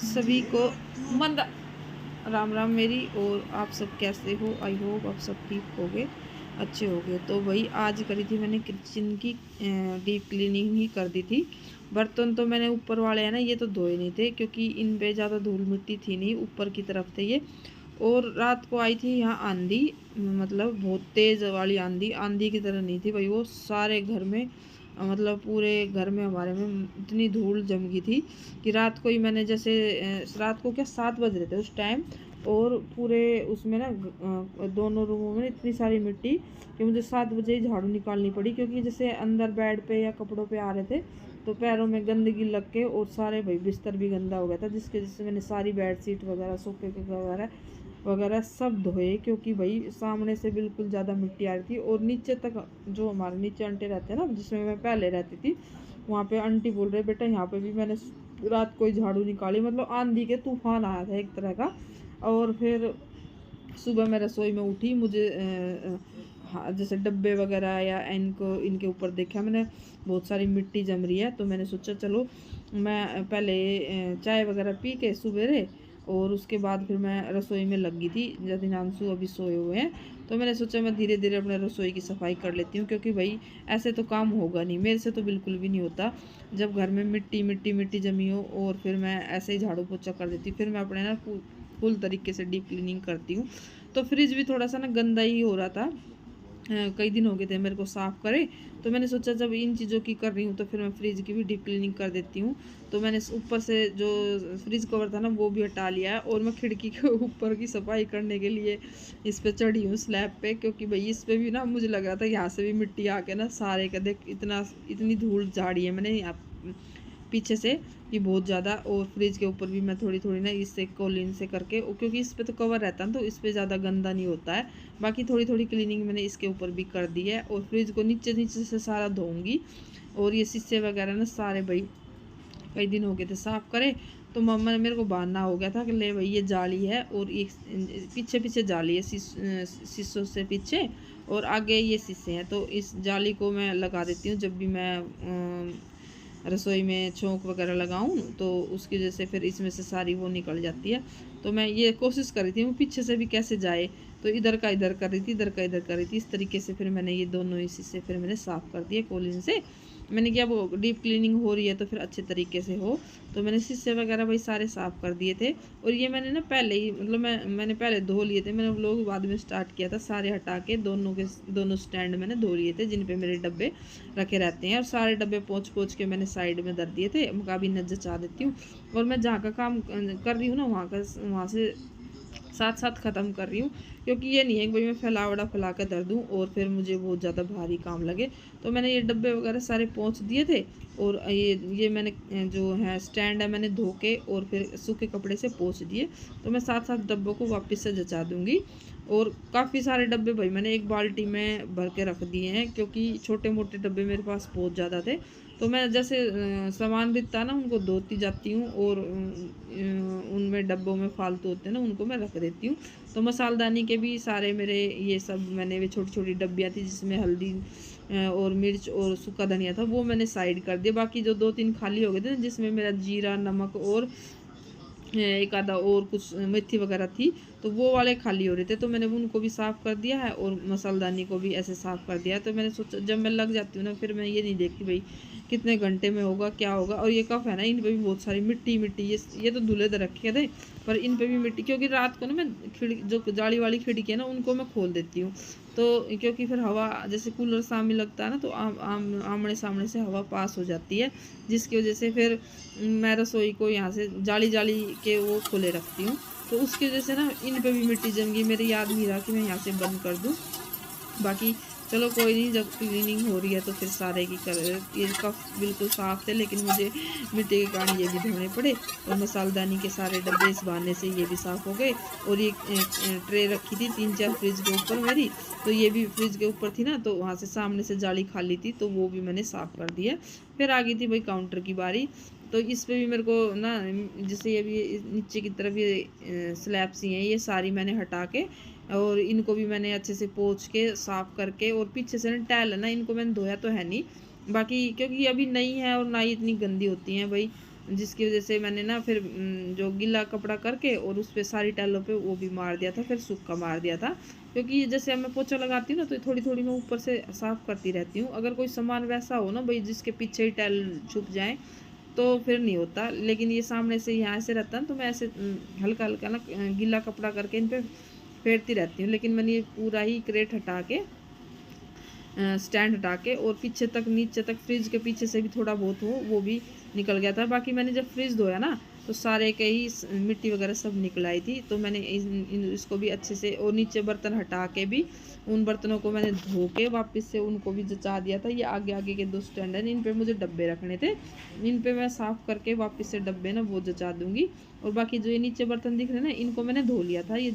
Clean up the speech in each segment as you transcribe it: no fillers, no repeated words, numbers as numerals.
सभी को मंद राम राम मेरी। और आप सब कैसे हो? आई होप आप सब ठीक होगे, अच्छे होगे। तो वही आज करी थी मैंने किचन की डीप क्लीनिंग ही कर दी थी। बर्तन तो मैंने ऊपर वाले हैं ना, ये तो धोए नहीं थे क्योंकि इन पे ज़्यादा धूल मिट्टी थी नहीं, ऊपर की तरफ थे ये। और रात को आई थी यहाँ आंधी, मतलब बहुत तेज़ वाली आंधी, आंधी की तरह नहीं थी भाई, वो सारे घर में मतलब पूरे घर में हमारे में इतनी धूल जम गई थी कि रात को ही मैंने जैसे रात को क्या 7 बज रहे थे उस टाइम, और पूरे उसमें ना दोनों रूमों में इतनी सारी मिट्टी कि मुझे 7 बजे ही झाड़ू निकालनी पड़ी, क्योंकि जैसे अंदर बेड पे या कपड़ों पे आ रहे थे तो पैरों में गंदगी लग के और सारे भाई बिस्तर भी गंदा हो गया था, जिसके वजह से मैंने सारी बेडशीट वगैरह सोफे के वगैरह वगैरह सब धोए, क्योंकि भाई सामने से बिल्कुल ज़्यादा मिट्टी आ रही थी। और नीचे तक जो हमारे नीचे आंटे रहते हैं ना, जिसमें मैं पहले रहती थी, वहाँ पे आंटी बोल रहे बेटा यहाँ पे भी मैंने रात को ही झाड़ू निकाली, मतलब आंधी के तूफान आया था एक तरह का। और फिर सुबह मैं रसोई में उठी, मुझे हाँ जैसे डब्बे वगैरह या इनको इनके ऊपर देखा मैंने बहुत सारी मिट्टी जम रही है, तो मैंने सोचा चलो मैं पहले चाय वगैरह पी के सुबेरे, और उसके बाद फिर मैं रसोई में लग गई थी। जतिनांशु अभी सोए हुए हैं, तो मैंने सोचा मैं धीरे धीरे अपने रसोई की सफाई कर लेती हूँ, क्योंकि भाई ऐसे तो काम होगा नहीं, मेरे से तो बिल्कुल भी नहीं होता जब घर में मिट्टी मिट्टी मिट्टी जमी हो। और फिर मैं ऐसे ही झाड़ू पोछा कर देती हूँ, फिर मैं अपने ना फुल तरीके से डीप क्लीनिंग करती हूँ। तो फ्रिज भी थोड़ा सा ना गंदा ही हो रहा था, कई दिन हो गए थे मेरे को साफ़ करे, तो मैंने सोचा जब इन चीज़ों की कर रही हूँ तो फिर मैं फ्रिज की भी डीप क्लीनिंग कर देती हूँ। तो मैंने ऊपर से जो फ्रिज कवर था ना वो भी हटा लिया है, और मैं खिड़की के ऊपर की सफाई करने के लिए इस पे चढ़ी हूँ स्लैब पे, क्योंकि भाई इस पे भी ना मुझे लग रहा था यहाँ से भी मिट्टी आके ना सारे का देख इतनी धूल झाड़ी है मैंने यहाँ पीछे से कि बहुत ज़्यादा। और फ्रिज के ऊपर भी मैं थोड़ी थोड़ी ना इससे कोलिन से करके, क्योंकि इस पे तो कवर रहता है तो इस पे ज़्यादा गंदा नहीं होता है, बाकी थोड़ी थोड़ी क्लीनिंग मैंने इसके ऊपर भी कर दी है। और फ्रिज को नीचे नीचे से सारा धोऊंगी। और ये शीशे वगैरह ना सारे भाई कई दिन हो गए थे साफ़ करे, तो मम्मा ने मेरे को बहाना हो गया था कि ले भाई ये जाली है, और एक पीछे पीछे जाली है शीशों से पीछे, और आगे ये शीशे हैं, तो इस जाली को मैं लगा देती हूँ जब भी मैं रसोई में छोंक वगैरह लगाऊं, तो उसकी वजह से फिर इसमें से सारी वो निकल जाती है। तो मैं ये कोशिश कर रही थी वो पीछे से भी कैसे जाए, तो इधर का इधर कर रही थी, इधर का इधर कर रही थी, इस तरीके से फिर मैंने ये दोनों इसी से फिर मैंने साफ़ कर दिए कोलिन से। मैंने क्या वो डीप क्लीनिंग हो रही है तो फिर अच्छे तरीके से हो, तो मैंने शीशे वगैरह भाई सारे साफ़ कर दिए थे। और ये मैंने ना पहले ही मतलब मैंने पहले धो लिए थे, मैंने व्लॉग बाद में स्टार्ट किया था, सारे हटा के दोनों स्टैंड मैंने धो लिए थे जिन पे मेरे डब्बे रखे रहते हैं, और सारे डब्बे पोंछ पोंछ के मैंने साइड में धर दिए थे, मुकाबी न जचा देती हूँ। और मैं जहाँ का काम कर रही हूँ ना वहाँ से साथ साथ ख़त्म कर रही हूँ, क्योंकि ये नहीं है कि भाई मैं फैलावड़ा फैला कर धर दूँ और फिर मुझे बहुत ज़्यादा भारी काम लगे। तो मैंने ये डब्बे वगैरह सारे पोंछ दिए थे, और ये मैंने जो है स्टैंड है मैंने धो के और फिर सूखे कपड़े से पोंछ दिए। तो मैं साथ साथ डब्बों को वापस से जचा दूँगी। और काफ़ी सारे डब्बे भाई मैंने एक बाल्टी में भर के रख दिए हैं, क्योंकि छोटे मोटे डब्बे मेरे पास बहुत ज़्यादा थे, तो मैं जैसे सामान बिकता ना उनको धोती जाती हूँ, और उनमें डब्बों में फालतू होते हैं ना उनको मैं रख देती हूँ। तो मसालदानी के भी सारे मेरे ये सब मैंने वे छोटी छोटी डब्बियाँ थी जिसमें हल्दी और मिर्च और सूखा धनिया था, वो मैंने साइड कर दिया। बाकी जो 2-3 खाली हो गए थे ना, जिसमें मेरा जीरा नमक और एक आधा और कुछ मेथी वगैरह थी, तो वो वाले खाली हो रहे थे, तो मैंने उनको भी साफ़ कर दिया है, और मसालदानी को भी ऐसे साफ़ कर दिया है। तो मैंने सोचा जब मैं लग जाती हूँ ना, फिर मैं ये नहीं देखती भाई कितने घंटे में होगा क्या होगा। और ये कफ है ना, इन पे भी बहुत सारी मिट्टी मिट्टी, ये तो धुले तो रखे थे, पर इन पे भी मिट्टी, क्योंकि रात को ना मैं खिड़की जो जाली वाली खिड़की है ना उनको मैं खोल देती हूँ, तो क्योंकि फिर हवा जैसे कूलर सामने लगता है ना, तो आमने सामने से हवा पास हो जाती है, जिसकी वजह से फिर मैं रसोई को यहाँ से जाली जाली के वो खोले रखती हूँ। तो उसकी वजह से ना इन पे भी मिट्टी जम गई, मेरे याद नहीं रहा कि मैं यहाँ से बंद कर दूँ। बाकी चलो कोई नहीं, जब क्लीनिंग हो रही है तो फिर सारे की कर, ये कप बिल्कुल साफ़ थे लेकिन मुझे मिट्टी के कारण ये भी धोने पड़े। और मसालदानी के सारे डब्बे इस बहाने से ये भी साफ़ हो गए। और ये ट्रे रखी थी 3-4 फ्रिज के ऊपर मेरी, तो ये भी फ्रिज के ऊपर थी ना, तो वहाँ से सामने से जाली खाली थी, तो वो भी मैंने साफ़ कर दिया। फिर आ गई थी भाई काउंटर की बारी, तो इस पे भी मेरे को ना जैसे ये भी नीचे की तरफ ये स्लैब सी हैं, ये सारी मैंने हटा के और इनको भी मैंने अच्छे से पोंछ के साफ़ करके, और पीछे से ना टाइल है ना, इनको मैंने धोया तो है नहीं, बाकी क्योंकि अभी नई है और ना ही इतनी गंदी होती हैं भाई, जिसकी वजह से मैंने ना फिर जो गीला कपड़ा करके और उस पर सारी टाइलों पे वो भी मार दिया था, फिर सूखा मार दिया था। क्योंकि जैसे अब मैं पोछा लगाती हूँ ना, तो थोड़ी थोड़ी मैं ऊपर से साफ़ करती रहती हूँ। अगर कोई सामान वैसा हो ना भाई जिसके पीछे ही टाइल छुप जाए तो फिर नहीं होता, लेकिन ये सामने से यहाँ ऐसे रहता है तो मैं ऐसे हल्का हल्का ना गीला कपड़ा करके इन पर फेरती रहती हूँ। लेकिन मैंने ये पूरा ही क्रेट हटा के स्टैंड हटा के और पीछे तक नीचे तक फ्रिज के पीछे से भी थोड़ा बहुत हो वो भी निकल गया था। बाकी मैंने जब फ्रिज धोया ना तो सारे के ही मिट्टी वगैरह सब निकल आई थी। तो मैंने इसको भी अच्छे से और नीचे बर्तन हटा के भी उन बर्तनों को मैंने धो के वापस से उनको भी जचा दिया था। ये आगे आगे के 2 स्टैंड हैं, इन पे मुझे डब्बे रखने थे, इन पे मैं साफ़ करके वापस से डब्बे ना वो जचा दूँगी। और बाकी जो ये नीचे बर्तन दिख रहे हैं ना इनको मैंने धो लिया था। ये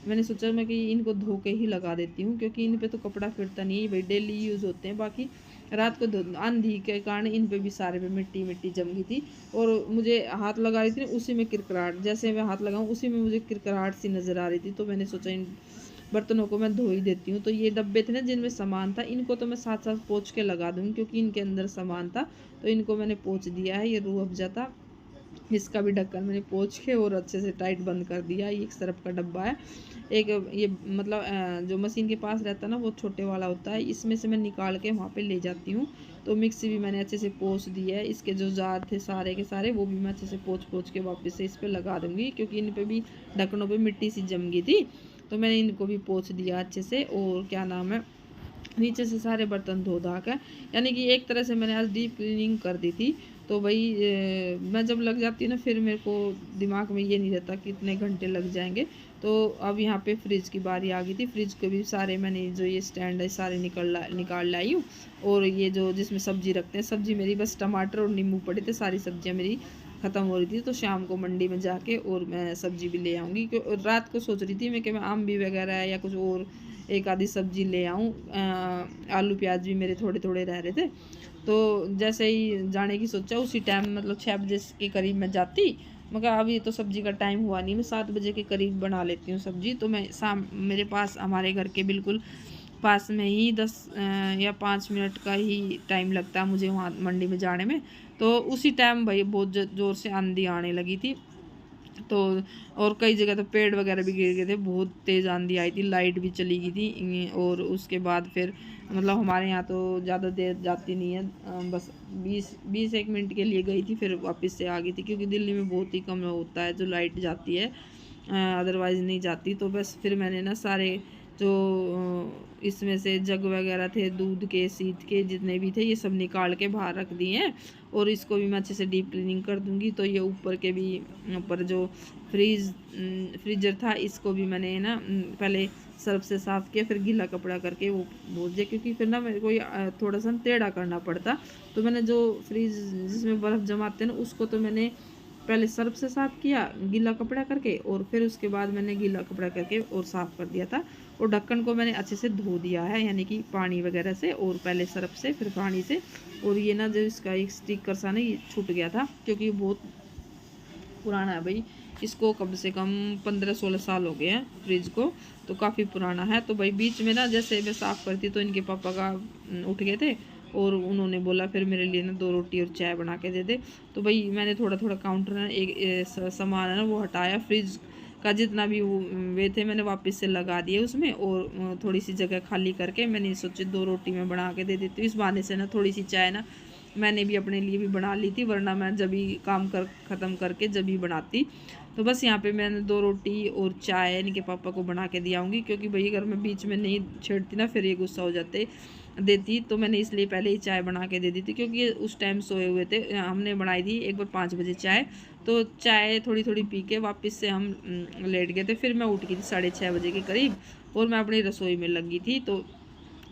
मैंने सोचा मैं कि इनको धो के ही लगा देती हूँ, क्योंकि इन पे तो कपड़ा फिरता नहीं है भाई, डेली यूज़ होते हैं। बाकी रात को आंधी के कारण इन पे भी सारे पे मिट्टी मिट्टी जम गई थी और मुझे हाथ लगा रही थी उसी में किरकिराहट, जैसे मैं हाथ लगाऊँ उसी में मुझे किरकिराहट सी नज़र आ रही थी। तो मैंने सोचा इन बर्तनों को मैं धो ही देती हूँ। तो ये डब्बे थे ना जिनमें सामान था, इनको तो मैं साथ साथ पोंछ के लगा दूँगी, क्योंकि इनके अंदर सामान था। तो इनको मैंने पोंछ दिया है। ये रूह अफ़ज़ा था, इसका भी ढक्कन मैंने पोंछ के और अच्छे से टाइट बंद कर दिया। ये एक सरफ का डब्बा है। एक ये मतलब जो मशीन के पास रहता है ना वो छोटे वाला होता है, इसमें से मैं निकाल के वहाँ पे ले जाती हूँ। तो मिक्सी भी मैंने अच्छे से पोंछ दी है। इसके जो जार थे सारे के सारे वो भी मैं अच्छे से पोंछ के वापस से इस पर लगा दूँगी, क्योंकि इन पर भी ढक्कनों पर मिट्टी सी जम गई थी। तो मैंने इनको भी पोंछ दिया अच्छे से। और क्या नाम है, नीचे से सारे बर्तन धो धा कर, यानी कि एक तरह से मैंने आज डीप क्लीनिंग कर दी थी। तो भाई मैं जब लग जाती हूँ ना फिर मेरे को दिमाग में ये नहीं रहता कितने घंटे लग जाएंगे। तो अब यहाँ पे फ्रिज की बारी आ गई थी। फ्रिज के भी सारे मैंने जो ये स्टैंड है सारे निकाल लाई हूँ। और ये जो जिसमें सब्जी रखते हैं, सब्जी मेरी बस टमाटर और नींबू पड़े थे, सारी सब्जियाँ मेरी ख़त्म हो रही थी। तो शाम को मंडी में जाके और मैं सब्जी भी ले आऊँगी। रात को सोच रही थी मैं कि मैं आम भी वगैरह या कुछ और एक आधी सब्जी ले आऊँ। आलू प्याज भी मेरे थोड़े थोड़े रह रहे थे। तो जैसे ही जाने की सोचा उसी टाइम मतलब 6 बजे के करीब मैं जाती। मगर अभी तो सब्जी का टाइम हुआ नहीं, मैं 7 बजे के करीब बना लेती हूँ सब्जी। तो मैं मेरे पास हमारे घर के बिल्कुल पास में ही 10 या 5 मिनट का ही टाइम लगता है मुझे वहाँ मंडी में जाने में। तो उसी टाइम भाई बहुत ज़ोर से आंधी आने लगी थी। तो और कई जगह तो पेड़ वगैरह भी गिर गए थे, बहुत तेज़ आंधी आई थी, लाइट भी चली गई थी। और उसके बाद फिर मतलब हमारे यहाँ तो ज़्यादा देर जाती नहीं है, बस 20-21 मिनट के लिए गई थी, फिर वापस से आ गई थी। क्योंकि दिल्ली में बहुत ही कम होता है जो लाइट जाती है, अदरवाइज़ नहीं जाती। तो बस फिर मैंने ना सारे जो इसमें से जग वगैरह थे दूध के शीत के जितने भी थे ये सब निकाल के बाहर रख दिए हैं। और इसको भी मैं अच्छे से डीप क्लीनिंग कर दूंगी। तो ये ऊपर के भी ऊपर जो फ्रीजर था इसको भी मैंने ना पहले सर्फ से साफ़ किया, फिर गीला कपड़ा करके वो बोल दिया, क्योंकि फिर ना मेरे को थोड़ा सा टेढ़ा करना पड़ता। तो मैंने जो फ्रीज जिसमें बर्फ़ जमाते हैं ना उसको तो मैंने पहले सर्फ से साफ़ किया गीला कपड़ा करके, और फिर उसके बाद मैंने गीला कपड़ा करके और साफ़ कर दिया था। और ढक्कन को मैंने अच्छे से धो दिया है, यानी कि पानी वगैरह से, और पहले सर्फ से फिर पानी से। और ये ना जो इसका एक स्टिकर सा ना ये छूट गया था, क्योंकि बहुत पुराना है भाई, इसको कम से कम 15-16 साल हो गए हैं फ्रिज को, तो काफ़ी पुराना है। तो भाई बीच में ना जैसे मैं साफ़ करती तो इनके पापा का उठ गए थे और उन्होंने बोला फिर मेरे लिए ना 2 रोटी और चाय बना के दे दे। तो भाई मैंने थोड़ा थोड़ा काउंटर ना एक सामान है ना वो हटाया, फ्रिज का जितना भी वो वे थे मैंने वापस से लगा दिए उसमें। और थोड़ी सी जगह खाली करके मैंने सोची 2 रोटी मैं बना के दे देती हूँ। इस बहाने से ना थोड़ी सी चाय ना मैंने भी अपने लिए भी बना ली थी, वरना मैं जब भी काम ख़त्म करके जब भी बनाती। तो बस यहाँ पे मैंने 2 रोटी और चाय इनके पापा को बना के दिया आऊँगी, क्योंकि भाई अगर मैं बीच में नहीं छेड़ती ना फिर ये गुस्सा हो जाते देती। तो मैंने इसलिए पहले ही चाय बना के दे दी थी, क्योंकि ये उस टाइम सोए हुए थे। हमने बनाई थी एक बार 5 बजे चाय, तो चाय थोड़ी थोड़ी पी के वापस से हम लेट गए थे। फिर मैं उठ गई थी 6:30 बजे के करीब और मैं अपनी रसोई में लगी थी। तो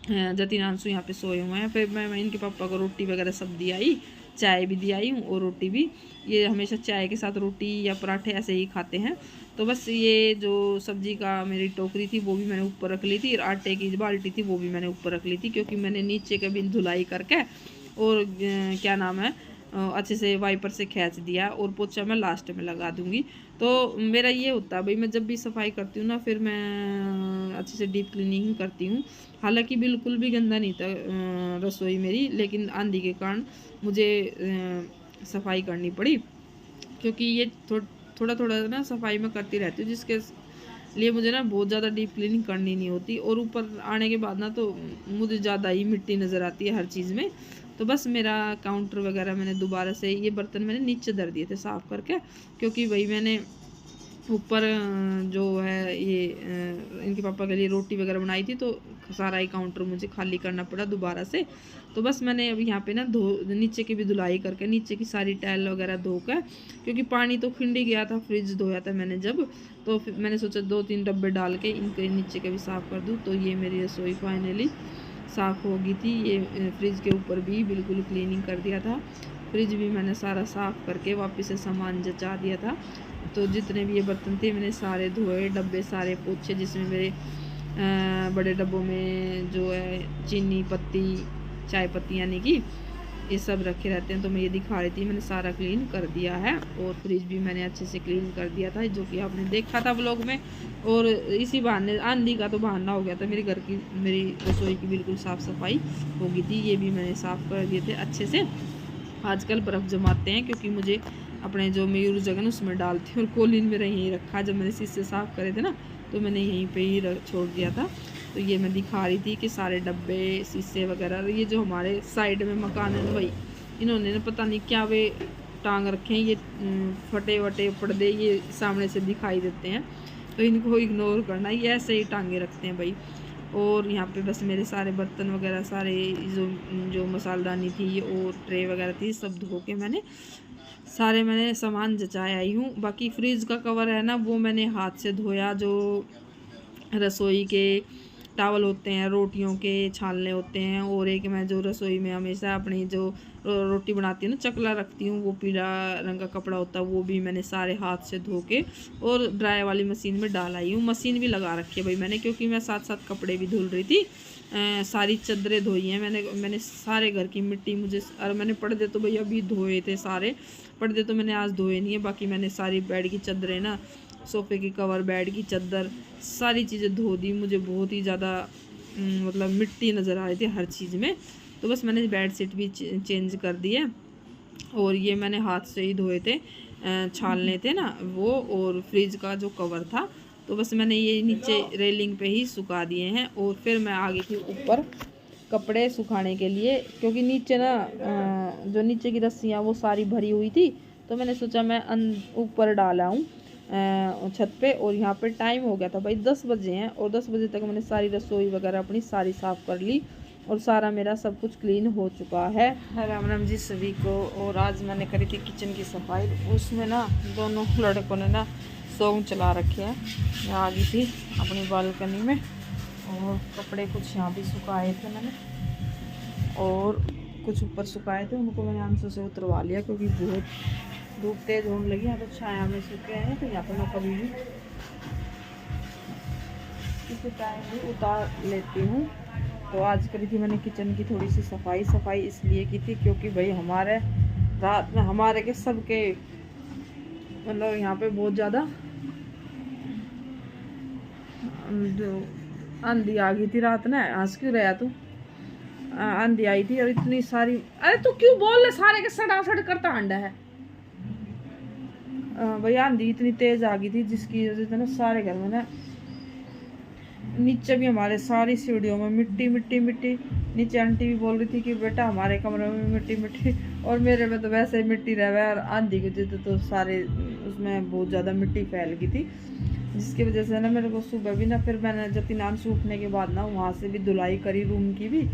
जतिन आंसू यहाँ पे सोए हुए हैं। फिर मैं इनके पापा को रोटी वगैरह सब दी आई, चाय भी दी आई हूँ और रोटी भी। ये हमेशा चाय के साथ रोटी या पराठे ऐसे ही खाते हैं। तो बस ये जो सब्जी का मेरी टोकरी थी वो भी मैंने ऊपर रख ली थी, और आटे की बाल्टी थी वो भी मैंने ऊपर रख ली थी, क्योंकि मैंने नीचे का भी धुलाई करके और क्या नाम है अच्छे से वाइपर से खींच दिया, और पोछा मैं लास्ट में लगा दूँगी। तो मेरा ये होता है भाई, मैं जब भी सफाई करती हूँ ना फिर मैं अच्छे से डीप क्लीनिंग करती हूँ। हालांकि बिल्कुल भी गंदा नहीं था रसोई मेरी, लेकिन आंधी के कारण मुझे सफाई करनी पड़ी। क्योंकि ये थोड़ा थोड़ा ना सफाई में करती रहती हूँ, जिसके लिए मुझे ना बहुत ज़्यादा डीप क्लीनिंग करनी नहीं होती। और ऊपर आने के बाद ना तो मुझे ज़्यादा ही मिट्टी नज़र आती है हर चीज़ में। तो बस मेरा काउंटर वगैरह मैंने दोबारा से, ये बर्तन मैंने नीचे धर दिए थे साफ़ करके, क्योंकि वही मैंने ऊपर जो है ये इनके पापा के लिए रोटी वगैरह बनाई थी, तो सारा ही काउंटर मुझे खाली करना पड़ा दोबारा से। तो बस मैंने अब यहाँ पे ना नीचे की भी धुलाई करके, नीचे की सारी टाइल वगैरह धो कर, क्योंकि पानी तो खिंड ही गया था, फ्रिज धोया था मैंने जब, तो फिर मैंने सोचा 2-3 डब्बे डाल के इनके नीचे के भी साफ़ कर दूँ। तो ये मेरी रसोई फाइनली साफ़ हो गई थी। ये फ्रिज के ऊपर भी बिल्कुल क्लीनिंग कर दिया था, फ्रिज भी मैंने सारा साफ़ करके वापस से सामान जचा दिया था। तो जितने भी ये बर्तन थे मैंने सारे धोए, डब्बे सारे पोछे, जिसमें मेरे बड़े डब्बों में जो है चीनी पत्ती, चाय पत्ती यानी कि ये सब रखे रहते हैं। तो मैं ये दिखा रही थी, मैंने सारा क्लीन कर दिया है। और फ्रिज भी मैंने अच्छे से क्लीन कर दिया था, जो कि आपने देखा था व्लॉग में। और इसी बहाने आंधी का तो बहाना हो गया था, मेरी रसोई की बिल्कुल साफ़ सफाई हो गई थी। ये भी मैंने साफ़ कर दिए थे अच्छे से। आजकल बर्फ़ जमाते हैं, क्योंकि मुझे अपने जो मयूर जगह ना उसमें डालती हूँ, और कोलिन में यहीं रखा। जब मैंने शीशे साफ़ करे थे ना, तो मैंने यहीं पे ही छोड़ दिया था। तो ये मैं दिखा रही थी कि सारे डब्बे शीशे वगैरह, ये जो हमारे साइड में मकान है ना भाई, इन्होंने ना पता नहीं क्या वे टांग रखे हैं, ये फटे वटे पर्दे ये सामने से दिखाई देते हैं, तो इनको इग्नोर करना, ये ऐसे ही टांगे रखते हैं भाई। और यहाँ पे बस मेरे सारे बर्तन वगैरह सारे जो मसालदानी थी और ट्रे वगैरह थी, सब धो के मैंने सामान जचाए आई हूँ। बाकी फ्रिज का कवर है ना, वो मैंने हाथ से धोया। जो रसोई के टावल होते हैं, रोटियों के छालने होते हैं, और एक मैं जो रसोई में हमेशा अपनी जो रोटी बनाती हूँ ना, चकला रखती हूँ, वो पीला रंग का कपड़ा होता है, वो भी मैंने सारे हाथ से धो के और ड्राई वाली मशीन में डाल आई हूँ। मशीन भी लगा रखी है भाई मैंने, क्योंकि मैं साथ साथ कपड़े भी धुल रही थी। सारी चादरें धोई हैं मैंने सारे घर की मिट्टी मुझे, और मैंने पर्दे तो भैया अभी धोए थे सारे, पर्दे तो मैंने आज धोए नहीं है। बाकी मैंने सारी बेड की चादरें ना, सोफ़े की कवर, बेड की चादर, सारी चीज़ें धो दी। मुझे बहुत ही ज़्यादा मतलब मिट्टी नज़र आ रही थी हर चीज़ में। तो बस मैंने बेड शीट भी चेंज कर दी है। और ये मैंने हाथ से ही धोए थे, छालने थे ना वो, और फ्रिज का जो कवर था, तो बस मैंने ये नीचे रेलिंग पे ही सुखा दिए हैं। और फिर मैं आ गई थी ऊपर कपड़े सुखाने के लिए, क्योंकि नीचे ना जो नीचे की रस्सियाँ वो सारी भरी हुई थी, तो मैंने सोचा मैं ऊपर डाला हूँ छत पे। और यहाँ पे टाइम हो गया था भाई 10 बजे हैं, और 10 बजे तक मैंने सारी रसोई वगैरह अपनी सारी साफ़ कर ली, और सारा मेरा सब कुछ क्लीन हो चुका है। राम राम जी सभी को। और आज मैंने करी थी किचन की सफाई, उसमें ना दोनों लड़कों ने ना सॉन्ग चला रखे हैं। मैं आ गई थी अपनी बालकनी में, और कपड़े कुछ यहाँ भी सुखाए थे मैंने, और कुछ ऊपर सुखाए थे, उनको मैंने आंसू से उतरवा लिया, क्योंकि बहुत धूप तेज होने लगी। यहाँ तो छाया में सूखे हैं, तो यहाँ पर मैं कभी भी किसी टाइम भी उतार लेती हूँ। तो आज करी थी मैंने किचन की थोड़ी सी सफाई इसलिए की थी, क्योंकि भाई हमारे रात में हमारे के सबके मतलब यहाँ पे बहुत ज़्यादा आंधी आ गई थी रात में। हंस क्यों रहा तू? आंधी आई थी और इतनी सारी, अरे तू क्यों बोल रहे, सारे के सड़ासड़ करता अंडा है भाई। आंधी इतनी तेज आ गई थी, जिसकी वजह से ना सारे घर में ना, नीचे भी हमारे सारी सीढ़ियों में मिट्टी मिट्टी मिट्टी। नीचे आंटी भी बोल रही थी कि बेटा हमारे कमरे में मिट्टी मिट्टी, और मेरे में तो वैसे ही मिट्टी रह गया। और आंधी की वजह तो सारे उसमें बहुत ज़्यादा मिट्टी फैल गई थी, जिसकी वजह से ना मेरे को सुबह भी ना, फिर मैंने जतिनान सूखने के बाद ना वहाँ से भी धुलाई करी रूम की भी,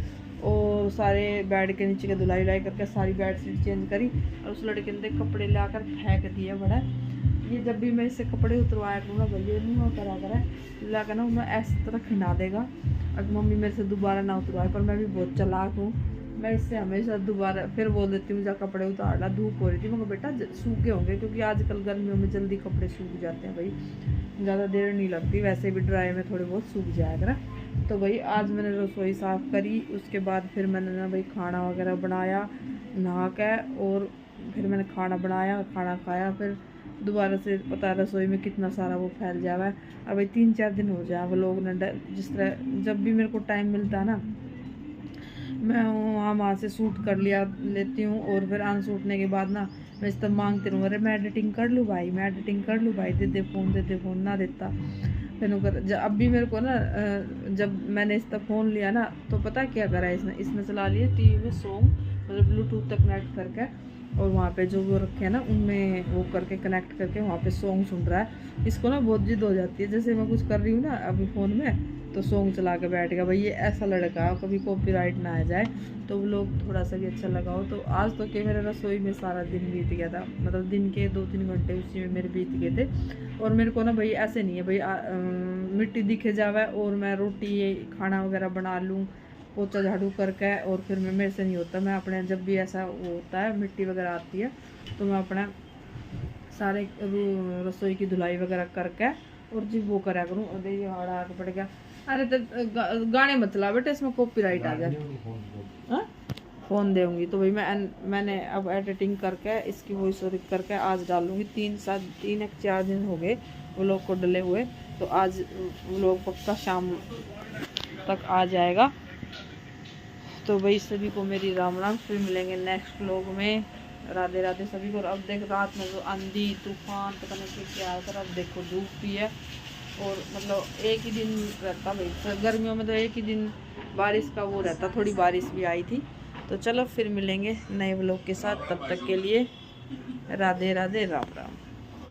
और सारे बेड के नीचे के धुलाई करके सारी बेड शीट चेंज करी, और उस लड़के ने कपड़े लाकर फेंक दिए बड़ा। ये जब भी मैं इससे कपड़े उतरवाया करूँगा भैया नहीं हो करा ला कर ना, मैं ऐसी तरह खिला देगा। अगर मम्मी मेरे से दोबारा ना उतरवाए, पर मैं भी बहुत चालाक हूँ, मैं इससे हमेशा दोबारा फिर बोल देती हूँ जा कपड़े उतार ला। धूप हो रही थी, मगर बेटा सूखे होंगे, क्योंकि आजकल गर्मियों में जल्दी कपड़े सूख जाते हैं भाई, ज़्यादा देर नहीं लगती, वैसे भी ड्राई में थोड़े बहुत सूख जाएगा। तो भाई आज मैंने रसोई साफ़ करी, उसके बाद फिर मैंने ना भाई खाना वगैरह बनाया नहा के, और फिर मैंने खाना बनाया, खाना खाया, फिर दोबारा से पता है रसोई में कितना सारा वो फैल जावा है। अब भाई 3-4 दिन हो जाए वो लोग ने, जिस तरह जब भी मेरे को टाइम मिलता है ना, मैं वहाँ से सूट कर लेती हूँ, और फिर अन सूटने के बाद ना मैं इस तब मांगते रहूँ, अरे मैं एडिटिंग कर लूँ भाई, मैं एडिटिंग कर लूँ भाई, दे दे फ़ोन ना देता। फिर अब भी मेरे को ना जब मैंने इसका फ़ोन लिया ना तो पता क्या करा है इसने, इसने चला लिया टीवी में सॉन्ग, मतलब ब्लूटूथ तक कनेक्ट करके, और वहाँ पे जो वो रखे हैं ना उनमें वो करके कनेक्ट करके वहाँ पे सॉन्ग सुन रहा है। इसको ना बहुत जिद हो जाती है, जैसे मैं कुछ कर रही हूँ ना अभी फ़ोन में तो सॉन्ग चला के बैठ गया भाई, ये ऐसा लड़का कभी कॉपीराइट ना आ जाए। तो वो लोग थोड़ा सा भी अच्छा लगाओ। तो आज तो क्या मेरे रसोई में सारा दिन बीत गया था, मतलब दिन के 2-3 घंटे उसी में मेरे बीत गए थे। और मेरे को ना भाई ऐसे नहीं है भाई मिट्टी दिखे जावे और मैं रोटी खाना वगैरह बना लूँ पोछा झाड़ू करके, और फिर मैं मेरे से नहीं होता। मैं अपने जब भी ऐसा वो होता है मिट्टी वगैरह आती है तो मैं अपना सारे रसोई की धुलाई वगैरह करके और जी वो करा करूँ। और ये हाड़ा आके पड़ गया, अरे तो गाने मत चला बेटे, इसमें कॉपीराइट आ जाए। फ़ोन दूँगी तो भाई मैंने अब एडिटिंग करके इसकी वॉइस ओवर करके आज डालूँगी। 3-4 दिन हो गए व्लॉग को डले हुए, तो आज व्लॉग पक्का शाम तक आ जाएगा। तो भाई सभी को मेरी राम राम, फिर मिलेंगे नेक्स्ट व्लॉग में। राधे राधे सभी को। अब देख रात में जो आंधी तूफान पता नहीं क्या आया था, अब देखो धूप भी है, और मतलब एक ही दिन रहता भाई, गर्मियों में तो एक ही दिन बारिश का वो रहता, थोड़ी बारिश भी आई थी। तो चलो फिर मिलेंगे नए व्लॉग के साथ, तब तक के लिए राधे राधे राम राम।